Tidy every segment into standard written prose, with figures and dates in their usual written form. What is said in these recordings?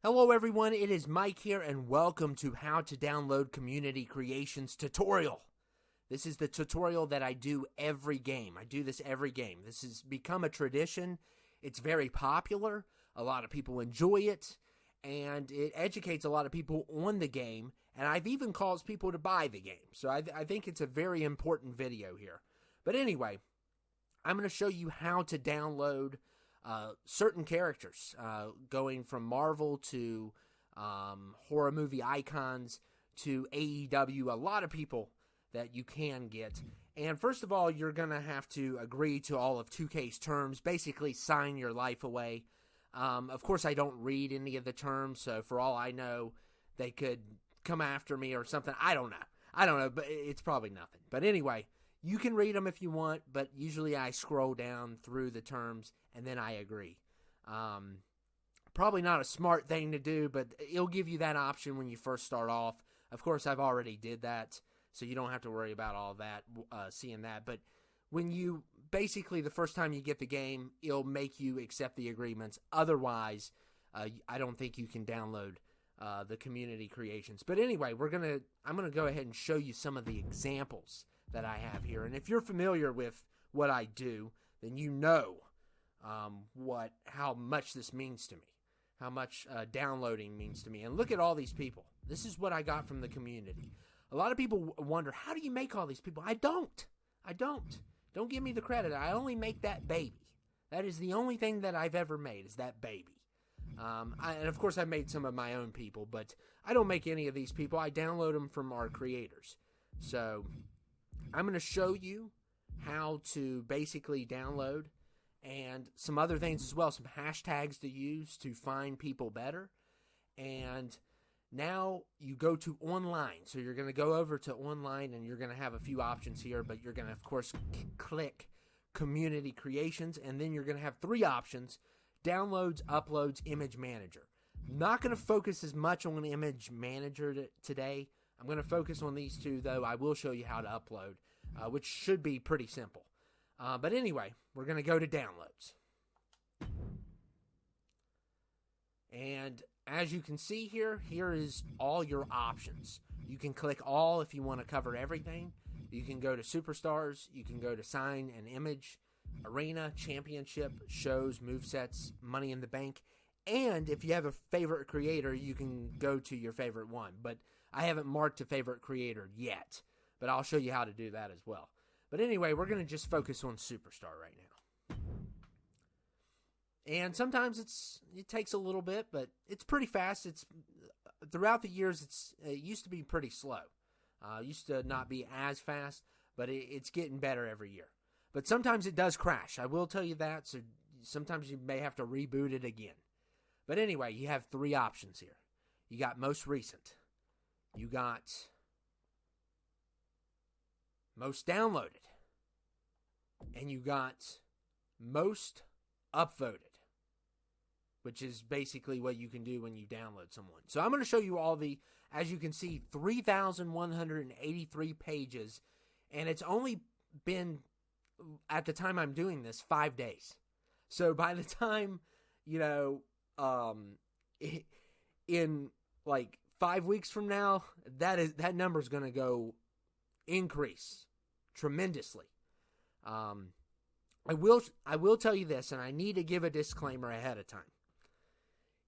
Hello everyone, it is Mike here and welcome to How to Download Community Creations tutorial. This is the tutorial that I do every game. I do this every game. This has become a tradition. It's very popular. A lot of people enjoy it and it educates a lot of people on the game, and I've even caused people to buy the game. So I think it's a very important video here. But anyway, I'm going to show you how to download certain characters, going from Marvel to horror movie icons to AEW, a lot of people that you can get. And first of all, you're going to have to agree to all of 2K's terms, basically sign your life away. Of course, I don't read any of the terms, so for all I know, they could come after me or something. I don't know, but it's probably nothing. But anyway, you can read them if you want, but usually I scroll down through the terms and then I agree. Probably not a smart thing to do, but it'll give you that option when you first start off. Of course, I've already did that, so you don't have to worry about all that, seeing that. But when you, basically the first time you get the game, it'll make you accept the agreements. Otherwise, I don't think you can download the community creations. But anyway, I'm gonna go ahead and show you some of the examples that I have here. And if you're familiar with what I do, then you know how much this means to me, how much downloading means to me. And look at all these people. This is what I got from the community. A lot of people wonder, how do you make all these people? I don't. Don't give me the credit. I only make that baby. That is the only thing that I've ever made, is that baby. And of course I've made some of my own people, but I don't make any of these people. I download them from our creators. So I'm going to show you how to basically download, and some other things as well, some hashtags to use to find people better. And now you go to online. So you're going to go over to online and you're going to have a few options here, but you're going to, of course, click Community Creations, and then you're going to have three options: Downloads, Uploads, Image Manager. Not going to focus as much on Image Manager today. I'm going to focus on these two, though. I will show you how to upload, which should be pretty simple. But anyway, we're going to go to Downloads. And as you can see here is all your options. You can click all if you want to cover everything. You can go to Superstars. You can go to Sign and Image, Arena, Championship, Shows, Movesets, Money in the Bank. And if you have a favorite creator, you can go to your favorite one. But I haven't marked a favorite creator yet, but I'll show you how to do that as well. But anyway, we're going to just focus on Superstar right now. And sometimes it takes a little bit, but it's pretty fast. It's throughout the years, it used to be pretty slow. Used to not be as fast, but it's getting better every year. But sometimes it does crash. I will tell you that. So sometimes you may have to reboot it again. But anyway, you have three options here. You got most recent. You got most downloaded. And you got most upvoted, which is basically what you can do when you download someone. So I'm going to show you all as you can see, 3,183 pages. And it's only been, at the time I'm doing this, 5 days. So by the time, in like 5 weeks from now, that number is going to go increase tremendously. I will tell you this, and I need to give a disclaimer ahead of time.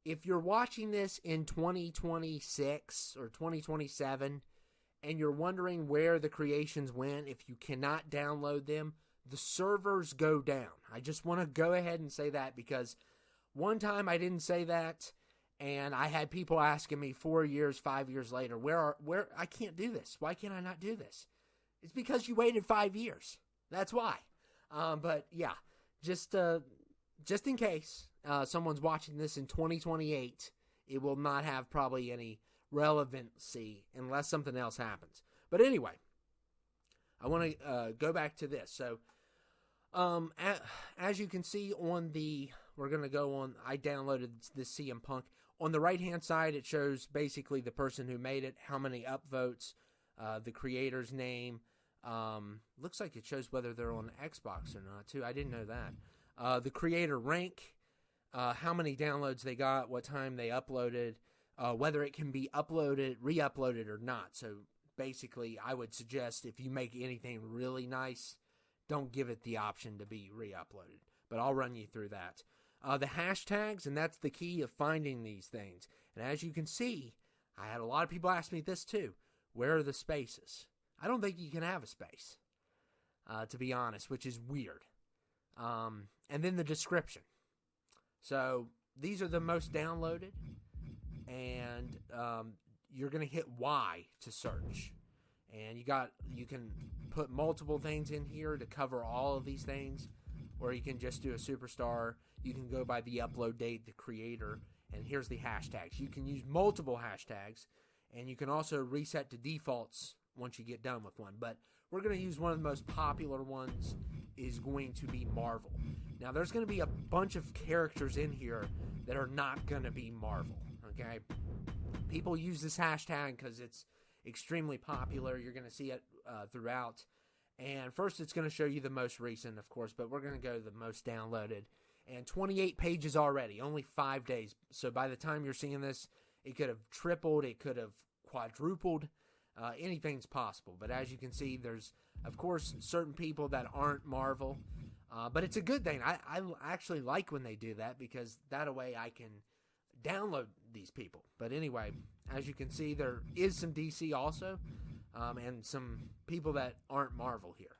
If you're watching this in 2026 or 2027 and you're wondering where the creations went, if you cannot download them, the servers go down. I just want to go ahead and say that, because one time I didn't say that, and I had people asking me 4 years, 5 years later, where I can't do this. Why can't I not do this? It's because you waited 5 years. That's why. But yeah, just in case someone's watching this in 2028, it will not have probably any relevancy unless something else happens. But anyway, I want to go back to this. So as you can see we're going to go on, I downloaded this CM Punk. On the right-hand side, it shows basically the person who made it, how many upvotes, the creator's name. Looks like it shows whether they're on Xbox or not, too. I didn't know that. The creator rank, how many downloads they got, what time they uploaded, whether it can be uploaded, re-uploaded or not. So basically, I would suggest if you make anything really nice, don't give it the option to be re-uploaded. But I'll run you through that. The hashtags, and that's the key of finding these things. And as you can see, I had a lot of people ask me this too. Where are the spaces? I don't think you can have a space, to be honest, which is weird. And then the description. So these are the most downloaded, and you're going to hit Y to search. And you can put multiple things in here to cover all of these things, or you can just do a superstar. You can go by the upload date, the creator, and here's the hashtags. You can use multiple hashtags, and you can also reset to defaults once you get done with one. But we're going to use one of the most popular ones is going to be Marvel. Now, there's going to be a bunch of characters in here that are not going to be Marvel, okay? People use this hashtag because it's extremely popular. You're going to see it throughout. And first, it's going to show you the most recent, of course, but we're going to go to the most downloaded. And 28 pages already, only 5 days. So by the time you're seeing this, it could have tripled, it could have quadrupled. Anything's possible. But as you can see, there's, of course, certain people that aren't Marvel. But it's a good thing. I actually like when they do that because that way I can download these people. But anyway, as you can see, there is some DC also, and some people that aren't Marvel here.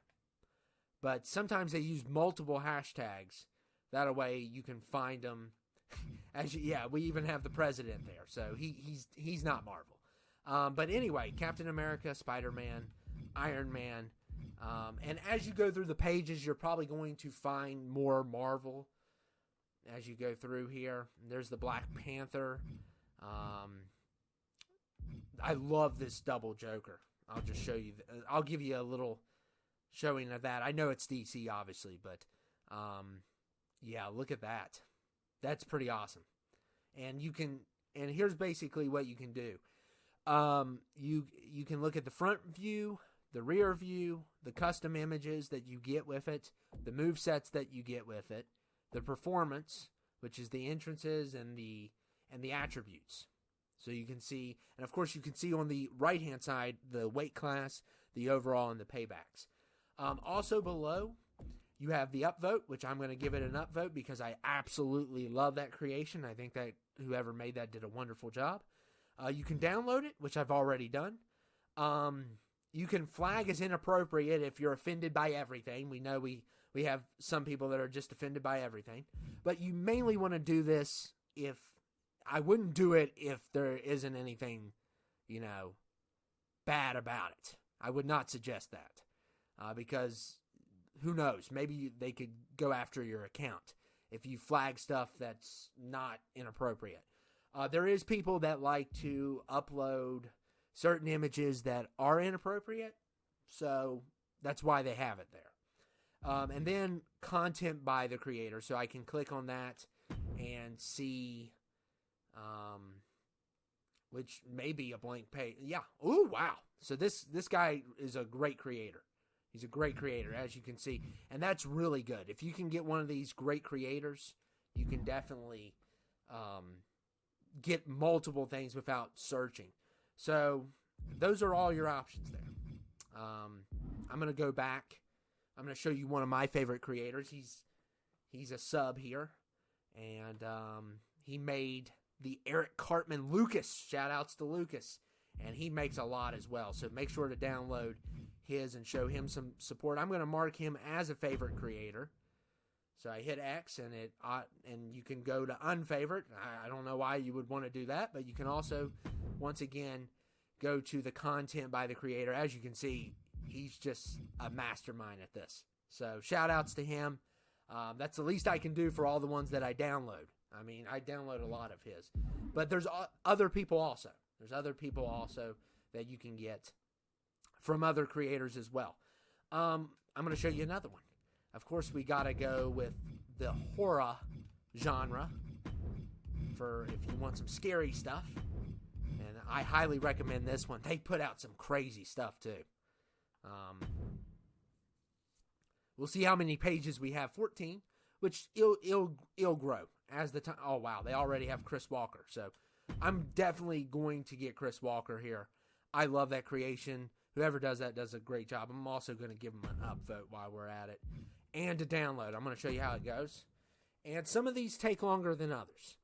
But sometimes they use multiple hashtags. That way you can find them. We even have the president there, so he's not Marvel. But anyway, Captain America, Spider-Man, Iron Man, and as you go through the pages, you're probably going to find more Marvel as you go through here. There's the Black Panther. I love this double Joker. I'll just show you. I'll give you a little showing of that. I know it's DC, obviously, but yeah, look at that. That's pretty awesome. And here's basically what you can do. You can look at the front view, the rear view, the custom images that you get with it, the move sets that you get with it, the performance, which is the entrances and the attributes. So you can see, and of course you can see on the right-hand side the weight class, the overall, and the paybacks. Also below, you have the upvote, which I'm going to give it an upvote because I absolutely love that creation. I think that whoever made that did a wonderful job. You can download it, which I've already done. You can flag as inappropriate if you're offended by everything. We know we have some people that are just offended by everything. But you mainly want to do this if... I wouldn't do it if there isn't anything, bad about it. I would not suggest that. Because... who knows? Maybe they could go after your account if you flag stuff that's not inappropriate. There is people that like to upload certain images that are inappropriate, so that's why they have it there. And then content by the creator, so I can click on that and see, which may be a blank page. Yeah. Ooh, wow. So this guy is a great creator. He's a great creator, as you can see. And that's really good. If you can get one of these great creators, you can definitely get multiple things without searching. So those are all your options there. I'm going to go back. I'm going to show you one of my favorite creators. He's a sub here. And he made the Eric Cartman Lucas. Shout-outs to Lucas. And he makes a lot as well. So make sure to download his and show him some support. I'm going to mark him as a favorite creator. So I hit X and and you can go to unfavorite. I don't know why you would want to do that, but you can also, once again, go to the content by the creator. As you can see, he's just a mastermind at this. So shout outs to him. That's the least I can do for all the ones that I download. I mean, I download a lot of his. But there's other people also. There's other people also that you can get from other creators as well. I'm going to show you another one. Of course, we got to go with the horror genre for if you want some scary stuff. And I highly recommend this one. They put out some crazy stuff too. We'll see how many pages we have. 14, which it'll grow. as the time. Oh, wow. They already have Chris Walker. So I'm definitely going to get Chris Walker here. I love that creation. Whoever does that does a great job. I'm also going to give them an upvote while we're at it. And to download. I'm going to show you how it goes. And some of these take longer than others.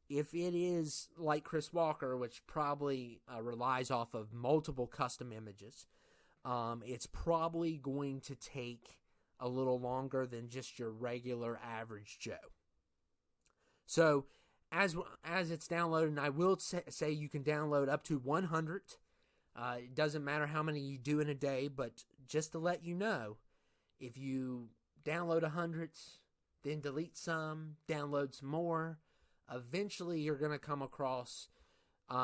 If it is like Chris Walker, which probably relies off of multiple custom images, it's probably going to take a little longer than just your regular average Joe. So as it's downloaded, and I will say you can download up to 100. It doesn't matter how many you do in a day, but just to let you know, if you download 100, then delete some, download some more, eventually you're going to come across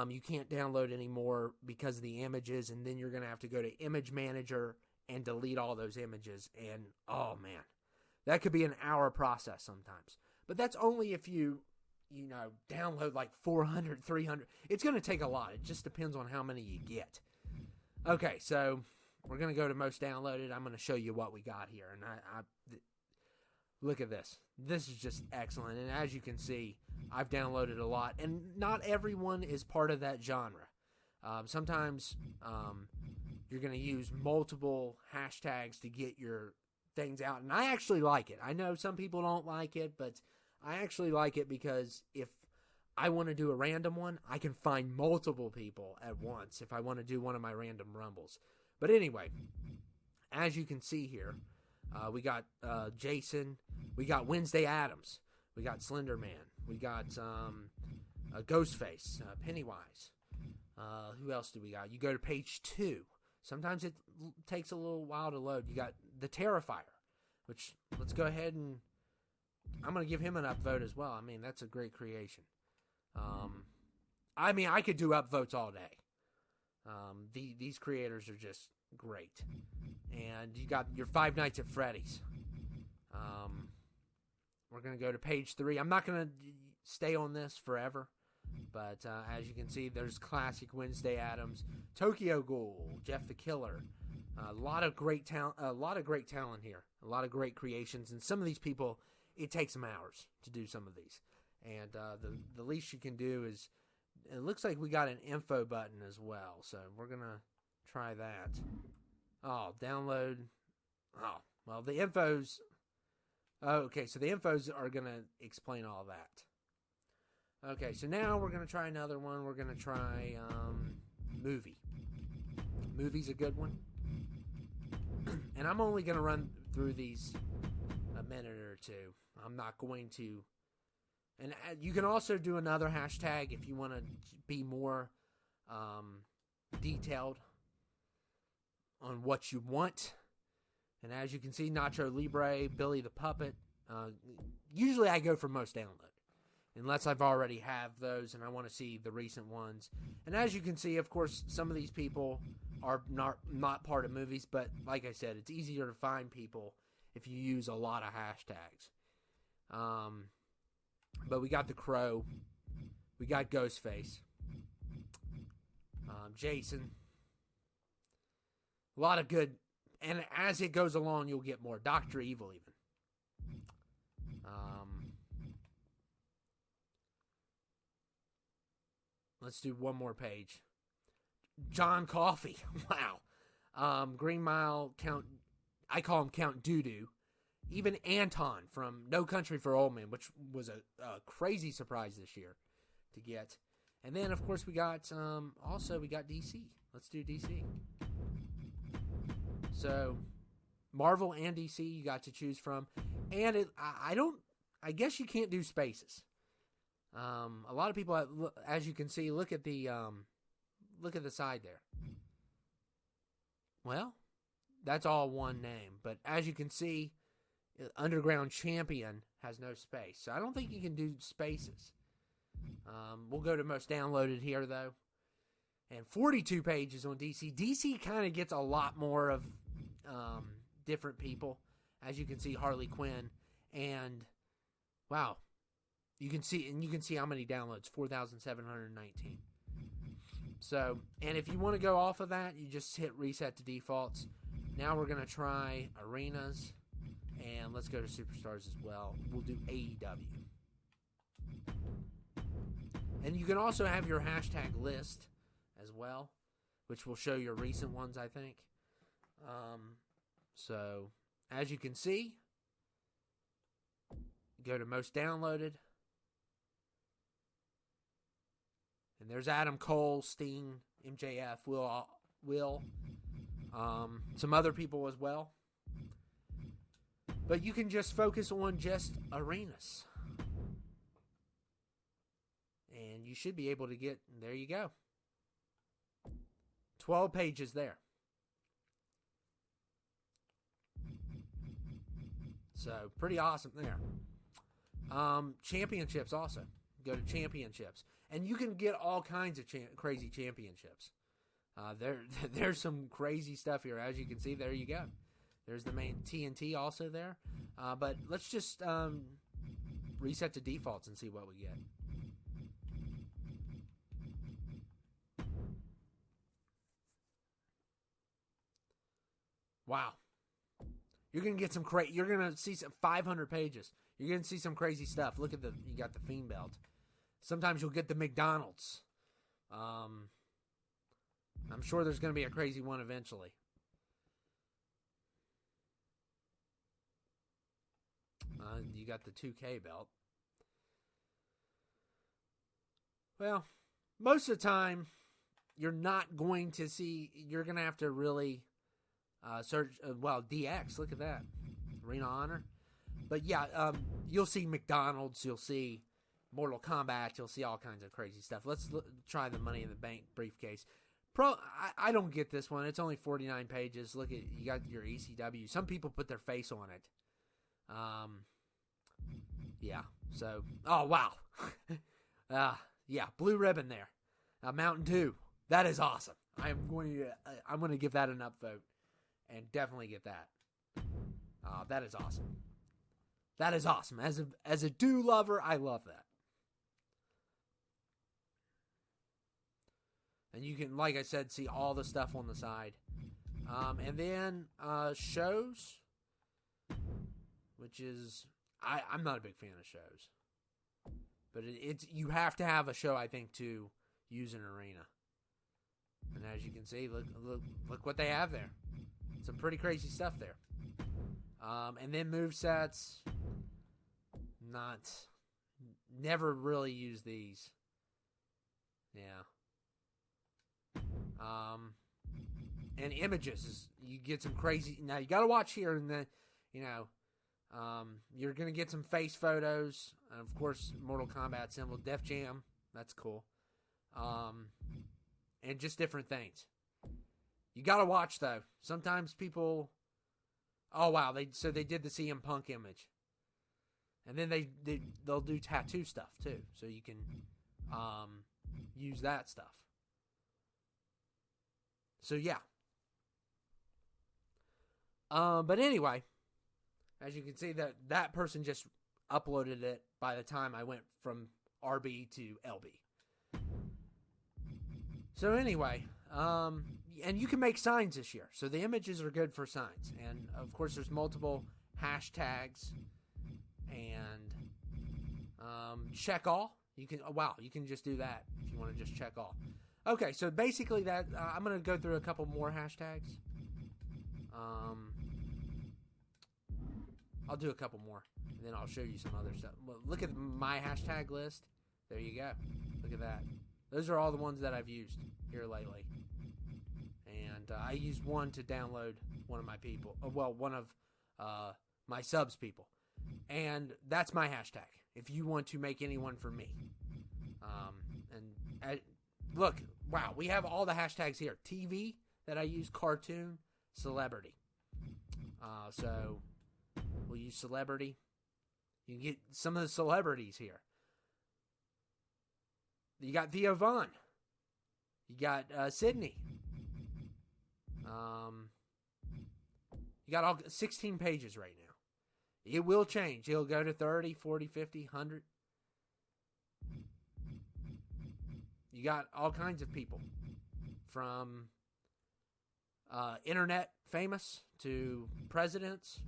you can't download anymore because of the images, and then you're going to have to go to Image Manager and delete all those images. And, oh, man, that could be an hour process sometimes. But that's only if you download like 400, 300. It's going to take a lot. It just depends on how many you get. Okay, so we're going to go to most downloaded. I'm going to show you what we got here. And I look at this. This is just excellent. And as you can see, I've downloaded a lot. And not everyone is part of that genre. Sometimes you're going to use multiple hashtags to get your things out. And I actually like it. I know some people don't like it, but I actually like it because if I want to do a random one, I can find multiple people at once if I want to do one of my random rumbles. But anyway, as you can see here, we got Jason, we got Wednesday Addams, we got Slender Man, we got Ghostface, Pennywise. Who else do we got? You go to page 2. Sometimes it takes a little while to load. You got the Terrifier, which let's go ahead and I'm going to give him an upvote as well. I mean, that's a great creation. I mean, I could do upvotes all day. These creators are just great. And you got your Five Nights at Freddy's. We're going to go to page 3. I'm not going to stay on this forever. But as you can see, there's classic Wednesday Addams, Tokyo Ghoul, Jeff the Killer. A lot of great talent. A lot of great talent here. A lot of great creations. And some of these people, it takes them hours to do some of these. And the least you can do is, it looks like we got an info button as well. So we're going to try that. Oh, download. Oh, well, the infos. Oh, okay, so the infos are going to explain all that. Okay, so now we're going to try another one. We're going to try movie. Movie's a good one. And I'm only going to run through these a minute or two. I'm not going to. And you can also do another hashtag if you want to be more detailed on what you want. And as you can see, Nacho Libre, Billy the Puppet. Usually I go for most download, unless I've already have those and I want to see the recent ones. And as you can see, of course, some of these people are not part of movies, but like I said, it's easier to find people if you use a lot of hashtags. But we got The Crow. We got Ghostface. Jason. A lot of good. And as it goes along, you'll get more. Dr. Evil, even. Let's do one more page. John Coffey. Wow. Green Mile, Count. I call him Count Doodoo. Even Anton from No Country for Old Men, which was a crazy surprise this year to get. And then, of course, we got we got DC. Let's do DC. So, Marvel and DC you got to choose from. And I guess you can't do spaces. A lot of people, as you can see, look at the side there. Well, that's all one name. But as you can see, Underground Champion has no space. So I don't think you can do spaces. We'll go to most downloaded here, though. And 42 pages on DC. DC kind of gets a lot more of different people. As you can see, Harley Quinn. And, wow. You can see how many downloads. 4,719. So, and if you want to go off of that, you just hit reset to defaults. Now we're going to try arenas. And let's go to superstars as well. We'll do AEW. And you can also have your hashtag list as well, which will show your recent ones, I think. So, as you can see, go to most downloaded. And there's Adam Cole, Sting, MJF, Will, some other people as well. But you can just focus on just arenas. And you should be able to get, there you go. 12 pages there. So, pretty awesome there. Championships also. Go to championships. And you can get all kinds of crazy championships. There's some crazy stuff here. As you can see, there you go. There's the main TNT also there. But let's just reset to defaults and see what we get. Wow. You're going to get some you're going to see some 500 pages. You're going to see some crazy stuff. Look at you got the Fiend belt. Sometimes you'll get the McDonald's. I'm sure there's going to be a crazy one eventually. You got the 2K belt. Well, most of the time, you're not going to see, you're going to have to really search, DX, look at that. Arena Honor. But yeah, you'll see McDonald's, you'll see Mortal Kombat, you'll see all kinds of crazy stuff. Let's try the Money in the Bank briefcase. I don't get this one. It's only 49 pages. Look at, you got your ECW. Some people put their face on it. Yeah. So, oh wow. Yeah, blue ribbon there. Mountain Dew. That is awesome. I'm going to give that an upvote and definitely get that. That is awesome. That is awesome. As a Dew lover, I love that. And you can, like I said, see all the stuff on the side. And then shows, which is, I'm not a big fan of shows. But it's you have to have a show, I think, to use an arena. And as you can see, look what they have there. Some pretty crazy stuff there. And then movesets, never really use these. Yeah. And images, you get some crazy. Now you got to watch here, and then you're gonna get some face photos, and of course, Mortal Kombat symbol, Def Jam. That's cool. And just different things. You got to watch though. Sometimes people, oh wow, they did the CM Punk image, and then they'll do tattoo stuff too, so you can use that stuff. So yeah. But anyway, as you can see, that person just uploaded it by the time I went from RB to LB. So anyway, and you can make signs this year. So the images are good for signs. And of course there's multiple hashtags and check all. You can just do that if you want to just check all. Okay, so basically that I'm going to go through a couple more hashtags. I'll do a couple more, and then I'll show you some other stuff. Well, look at my hashtag list. There you go. Look at that. Those are all the ones that I've used here lately. And I used one to download one of my people. One of my subs people. And that's my hashtag, if you want to make anyone for me. Look, wow, we have all the hashtags here. TV that I use, cartoon, celebrity. So we'll use celebrity. You can get some of the celebrities here. You got Theo Vaughn. You got Sydney. You got all 16 pages right now. It will change. It'll go to 30, 40, 50, 100. You got all kinds of people. From internet famous to presidents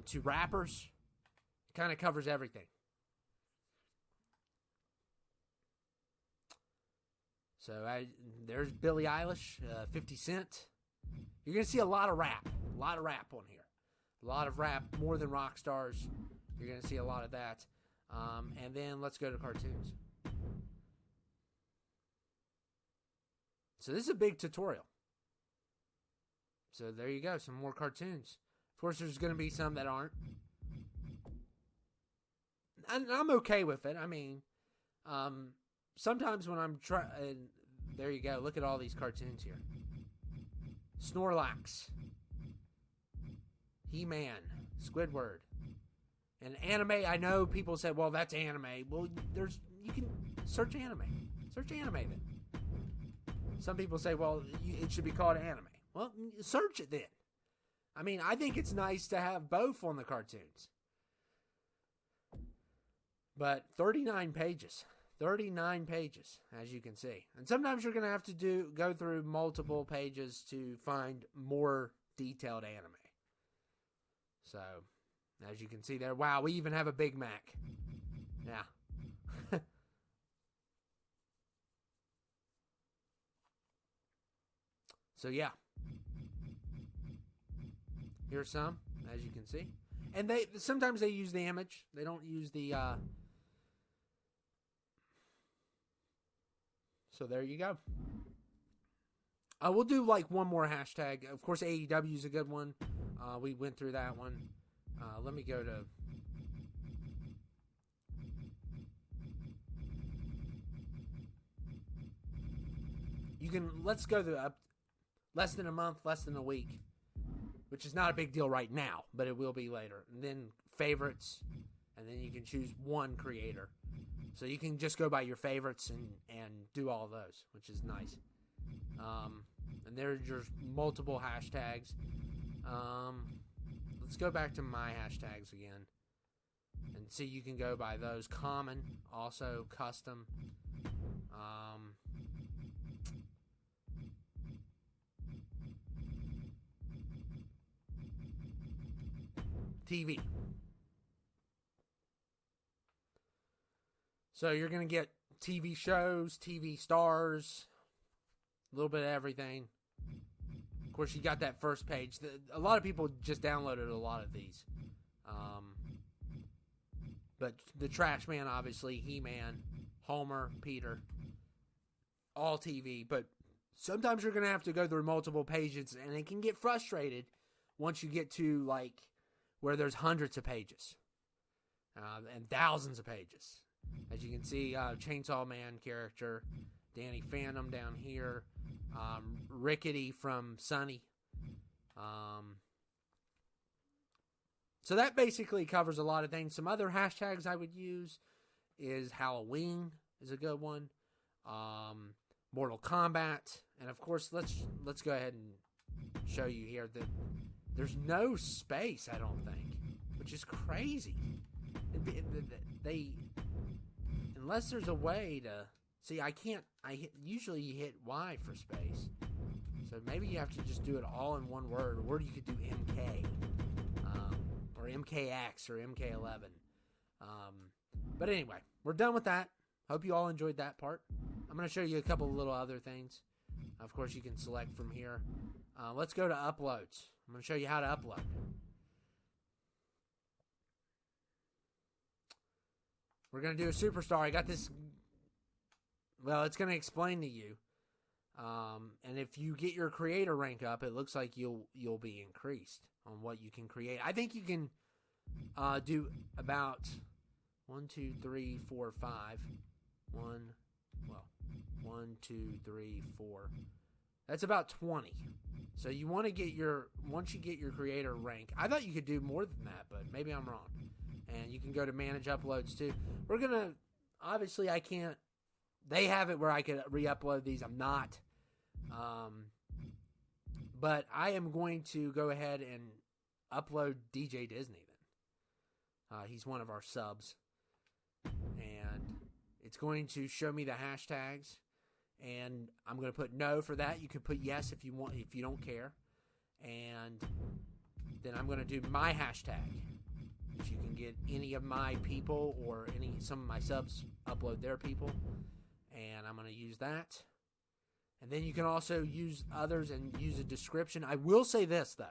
to rappers. It kind of covers everything. So there's Billie Eilish, 50 Cent. You're going to see a lot of rap. A lot of rap on here. A lot of rap, more than rock stars. You're going to see a lot of that. And then let's go to cartoons. So this is a big tutorial. So there you go, some more cartoons. Of course, there's going to be some that aren't. And I'm okay with it. I mean, sometimes when I'm trying... There you go, look at all these cartoons here. Snorlax. He-Man. Squidward. And anime, I know people said, well, that's anime. Well, you can search anime. Search anime then. Some people say, well, it should be called anime. Well, search it then. I mean, I think it's nice to have both on the cartoons. But 39 pages. 39 pages, as you can see. And sometimes you're going to have to go through multiple pages to find more detailed anime. So, as you can see there, wow, we even have a Big Mac. Yeah. So, yeah. Here's some, as you can see. And sometimes they use the image. They don't use the... So there you go. We'll do like one more hashtag. Of course, AEW is a good one. We went through that one. Let me go to... Let's go to less than a month, less than a week. Which is not a big deal right now, but it will be later. And then favorites, and then you can choose one creator. So you can just go by your favorites and do all of those, which is nice. And there's your multiple hashtags. Let's go back to my hashtags again. And see, you can go by those. Common, also custom. TV. So you're going to get TV shows, TV stars, a little bit of everything. Of course, you got that first page. A lot of people just downloaded a lot of these. But the Trash Man, obviously, He-Man, Homer, Peter, all TV. But sometimes you're going to have to go through multiple pages, and it can get frustrated once you get to, like, where there's hundreds of pages and thousands of pages. As you can see, Chainsaw Man character, Danny Phantom down here, Rickety from Sunny. So that basically covers a lot of things. Some other hashtags I would use is Halloween is a good one, Mortal Kombat, and of course let's go ahead and show you here that there's no space, I don't think, which is crazy. Unless there's a way to... See, usually you hit Y for space. So maybe you have to just do it all in one word. Or you could do MK. Or MKX or MK11. But anyway, we're done with that. Hope you all enjoyed that part. I'm going to show you a couple of little other things. Of course, you can select from here. Let's go to uploads. I'm going to show you how to upload. We're going to do a superstar. I got this. Well, it's going to explain to you. And if you get your creator rank up, it looks like you'll be increased on what you can create. I think you can do about 1, 2, 3, 4, 5. 1, 2, 3, 4. That's about 20. So you want to get once you get your creator rank, I thought you could do more than that, but maybe I'm wrong. And you can go to manage uploads too. We're going to, obviously I can't, they have it where I could re-upload these. I'm not. But I am going to go ahead and upload DJ Disney then. He's one of our subs. And it's going to show me the hashtags. And I'm going to put no for that. You can put yes if you want, if you don't care. And then I'm going to do my hashtag. You can get any of my people or some of my subs upload their people. And I'm going to use that. And then you can also use others and use a description. I will say this, though.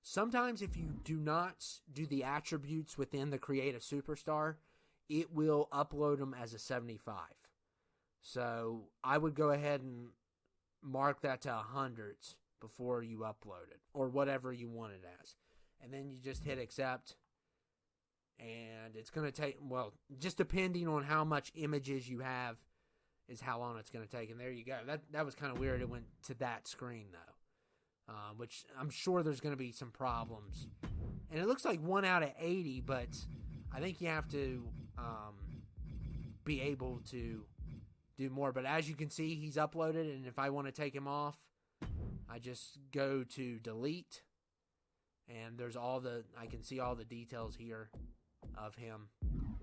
Sometimes if you do not do the attributes within the Create a Superstar, it will upload them as a 75. So I would go ahead and mark that to 100 before you upload it, or whatever you want it as. And then you just hit accept. And it's going to take, well, just depending on how much images you have is how long it's going to take. And there you go. That was kind of weird. It went to that screen, though, which I'm sure there's going to be some problems. And it looks like 1 out of 80, but I think you have to be able to do more. But as you can see, he's uploaded, and if I want to take him off, I just go to delete, and there's I can see all the details here of him.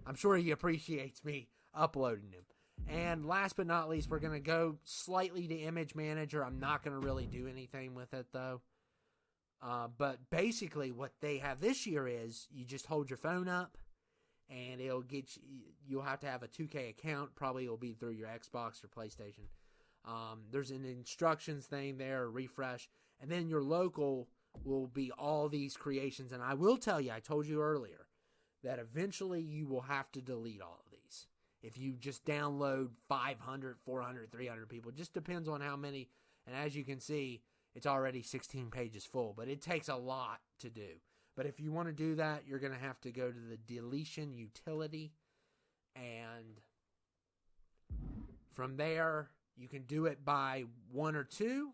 I'm sure he appreciates me uploading him. And last but not least, we're going to go slightly to Image Manager. I'm not going to really do anything with it, though. But basically what they have this year is you just hold your phone up, and it'll get you'll have to have a 2K account. Probably it'll be through your Xbox or PlayStation. There's an instructions thing there, a refresh. And then your local will be all these creations. And I will tell you, I told you earlier, that eventually you will have to delete all of these. If you just download 500, 400, 300 people, it just depends on how many. And as you can see, it's already 16 pages full, but it takes a lot to do. But if you want to do that, you're going to have to go to the deletion utility. And from there, you can do it by 1 or 2.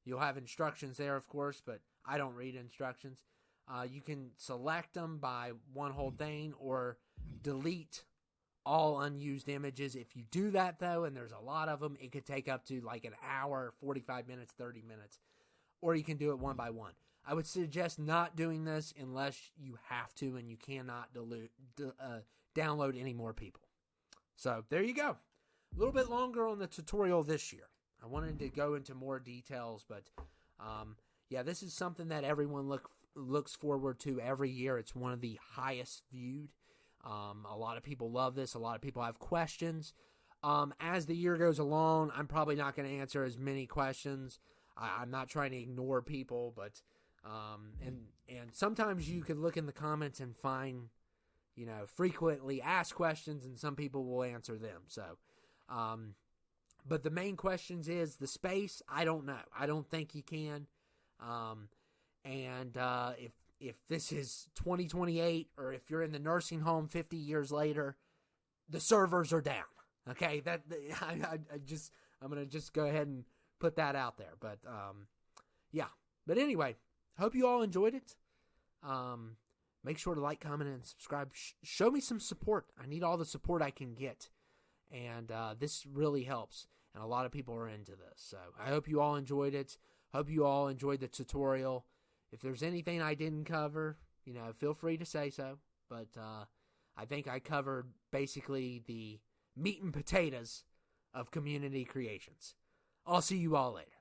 You'll have instructions there, of course, but I don't read instructions. You can select them by one whole thing or delete all unused images. If you do that, though, and there's a lot of them, it could take up to like an hour, 45 minutes, 30 minutes. Or you can do it one by one. I would suggest not doing this unless you have to and you cannot download any more people. So there you go. A little bit longer on the tutorial this year. I wanted to go into more details, but yeah, this is something that everyone looks forward to every year. It's one of the highest viewed. A lot of people love this. A lot of people have questions. As the year goes along, I'm probably not going to answer as many questions. I'm not trying to ignore people, but and sometimes you can look in the comments and find, frequently asked questions, and some people will answer them. So, but the main questions is the space. I don't know. I don't think you can. If this is 2028 or if you're in the nursing home 50 years later, the servers are down. Okay, I'm gonna just go ahead and put that out there. But yeah. But anyway, hope you all enjoyed it. Make sure to like, comment, and subscribe. Show me some support. I need all the support I can get, and this really helps. And a lot of people are into this. So I hope you all enjoyed it. Hope you all enjoyed the tutorial. If there's anything I didn't cover, feel free to say so. But I think I covered basically the meat and potatoes of community creations. I'll see you all later.